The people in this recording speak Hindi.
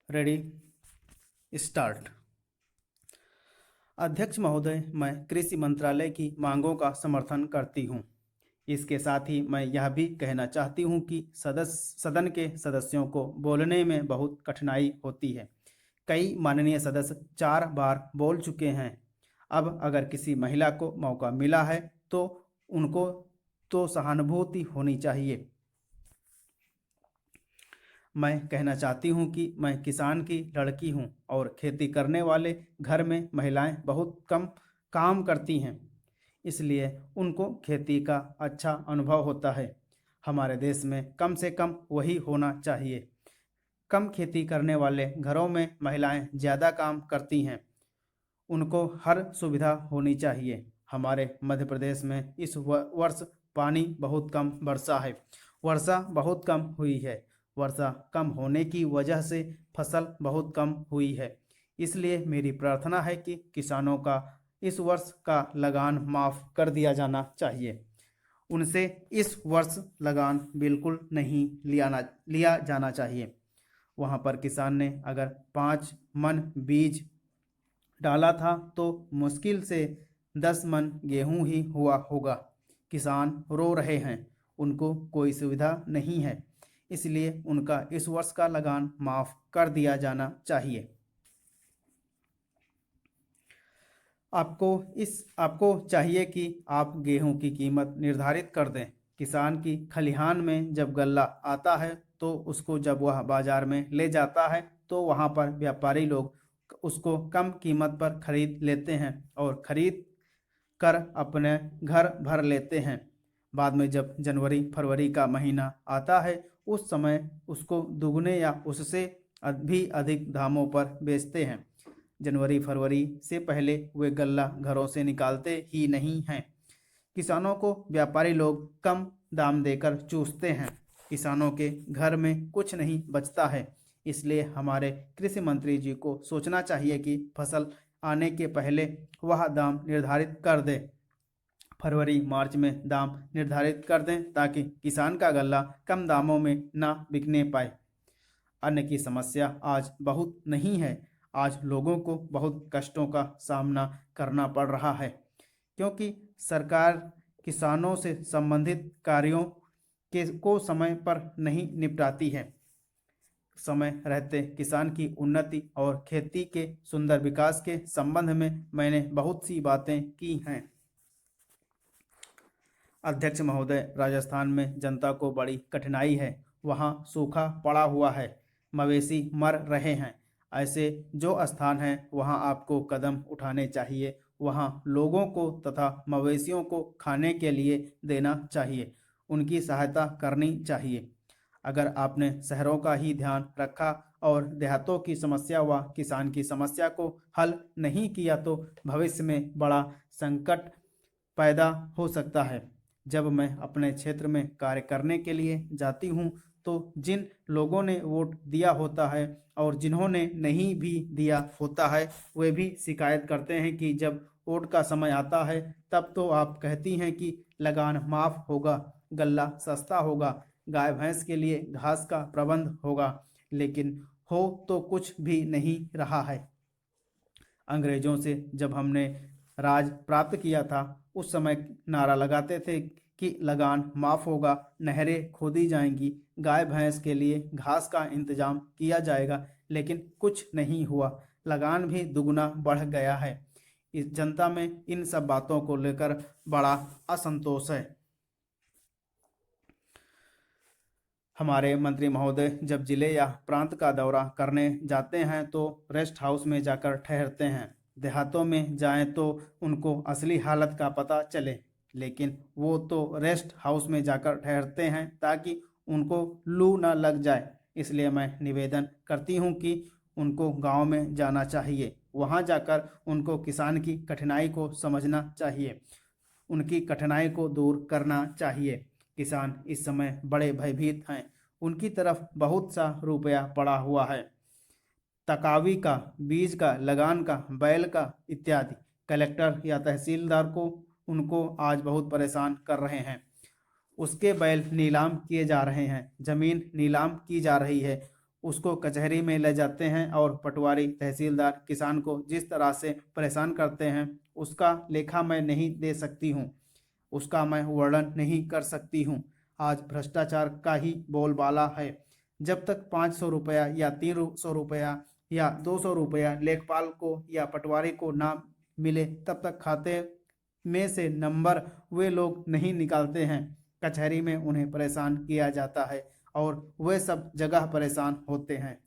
Ready start. अध्यक्ष महोदय, मैं कृषि मंत्रालय की मांगों का समर्थन करती हूं। इसके साथ ही मैं यह भी कहना चाहती हूं कि सदन के सदस्यों को बोलने में बहुत कठिनाई होती है। कई माननीय सदस्य 4 बार बोल चुके हैं। अब अगर किसी महिला को मौका मिला है तो उनको तो सहानुभूति होनी चाहिए। मैं कहना चाहती हूँ कि मैं किसान की लड़की हूँ और खेती करने वाले घर में महिलाएं बहुत कम काम करती हैं, इसलिए उनको खेती का अच्छा अनुभव होता है। हमारे देश में कम से कम वही होना चाहिए। कम खेती करने वाले घरों में महिलाएं ज़्यादा काम करती हैं, उनको हर सुविधा होनी चाहिए। हमारे मध्य प्रदेश में इस वर्ष पानी बहुत कम बरसा है। वर्षा बहुत कम हुई है। वर्षा कम होने की वजह से फसल बहुत कम हुई है। इसलिए मेरी प्रार्थना है कि किसानों का इस वर्ष का लगान माफ़ कर दिया जाना चाहिए। उनसे इस वर्ष लगान बिल्कुल नहीं लिया जाना चाहिए। वहाँ पर किसान ने अगर 5 मन बीज डाला था तो मुश्किल से 10 मन गेहूं ही हुआ होगा। किसान रो रहे हैं, उनको कोई सुविधा नहीं है, इसलिए उनका इस वर्ष का लगान माफ़ कर दिया जाना चाहिए। आपको चाहिए कि आप गेहूं की कीमत निर्धारित कर दें। किसान की खलिहान में जब गल्ला आता है तो उसको जब वह बाजार में ले जाता है तो वहां पर व्यापारी लोग उसको कम कीमत पर खरीद लेते हैं और खरीद कर अपने घर भर लेते हैं। बाद में जब जनवरी फरवरी का महीना आता है उस समय उसको दुगने या उससे भी अधिक दामों पर बेचते हैं। जनवरी फरवरी से पहले वे गल्ला घरों से निकालते ही नहीं हैं। किसानों को व्यापारी लोग कम दाम देकर चूसते हैं। किसानों के घर में कुछ नहीं बचता है। इसलिए हमारे कृषि मंत्री जी को सोचना चाहिए कि फसल आने के पहले वह दाम निर्धारित कर दे। फरवरी मार्च में दाम निर्धारित कर दें ताकि किसान का गल्ला कम दामों में ना बिकने पाए। अन्न की समस्या आज बहुत नहीं है। आज लोगों को बहुत कष्टों का सामना करना पड़ रहा है क्योंकि सरकार किसानों से संबंधित कार्यों को समय पर नहीं निपटाती है। समय रहते किसान की उन्नति और खेती के सुंदर विकास के संबंध में मैंने बहुत सी बातें की हैं। अध्यक्ष महोदय, राजस्थान में जनता को बड़ी कठिनाई है। वहाँ सूखा पड़ा हुआ है, मवेशी मर रहे हैं। ऐसे जो स्थान हैं वहाँ आपको कदम उठाने चाहिए। वहाँ लोगों को तथा मवेशियों को खाने के लिए देना चाहिए, उनकी सहायता करनी चाहिए। अगर आपने शहरों का ही ध्यान रखा और देहातों की समस्या व किसान की समस्या को हल नहीं किया तो भविष्य में बड़ा संकट पैदा हो सकता है। जब मैं अपने क्षेत्र में कार्य करने के लिए जाती हूँ तो जिन लोगों ने वोट दिया होता है और जिन्होंने नहीं भी दिया होता है वे भी शिकायत करते हैं कि जब वोट का समय आता है तब तो आप कहती हैं कि लगान माफ़ होगा, गल्ला सस्ता होगा, गाय भैंस के लिए घास का प्रबंध होगा, लेकिन हो तो कुछ भी नहीं रहा है। अंग्रेजों से जब हमने राज प्राप्त किया था उस समय नारा लगाते थे कि लगान माफ़ होगा, नहरें खोदी जाएंगी, गाय भैंस के लिए घास का इंतजाम किया जाएगा, लेकिन कुछ नहीं हुआ। लगान भी दुगना बढ़ गया है। इस जनता में इन सब बातों को लेकर बड़ा असंतोष है। हमारे मंत्री महोदय जब जिले या प्रांत का दौरा करने जाते हैं तो रेस्ट हाउस में जाकर ठहरते हैं। देहातों में जाएं तो उनको असली हालत का पता चले, लेकिन वो तो रेस्ट हाउस में जाकर ठहरते हैं ताकि उनको लू न लग जाए। इसलिए मैं निवेदन करती हूँ कि उनको गांव में जाना चाहिए। वहां जाकर उनको किसान की कठिनाई को समझना चाहिए, उनकी कठिनाई को दूर करना चाहिए। किसान इस समय बड़े भयभीत हैं। उनकी तरफ बहुत सा रुपया पड़ा हुआ है, तकावी का, बीज का, लगान का, बैल का इत्यादि। कलेक्टर या तहसीलदार को उनको आज बहुत परेशान कर रहे हैं। उसके बैल नीलाम किए जा रहे हैं, जमीन नीलाम की जा रही है। उसको कचहरी में ले जाते हैं और पटवारी तहसीलदार किसान को जिस तरह से परेशान करते हैं उसका लेखा मैं नहीं दे सकती हूँ, उसका मैं वर्णन नहीं कर सकती हूँ। आज भ्रष्टाचार का ही बोलबाला है। जब तक 500 रुपया या 300 रुपया या 200 रुपया लेखपाल को या पटवारी को ना मिले तब तक खाते में से नंबर वे लोग नहीं निकालते हैं। कचहरी में उन्हें परेशान किया जाता है और वे सब जगह परेशान होते हैं।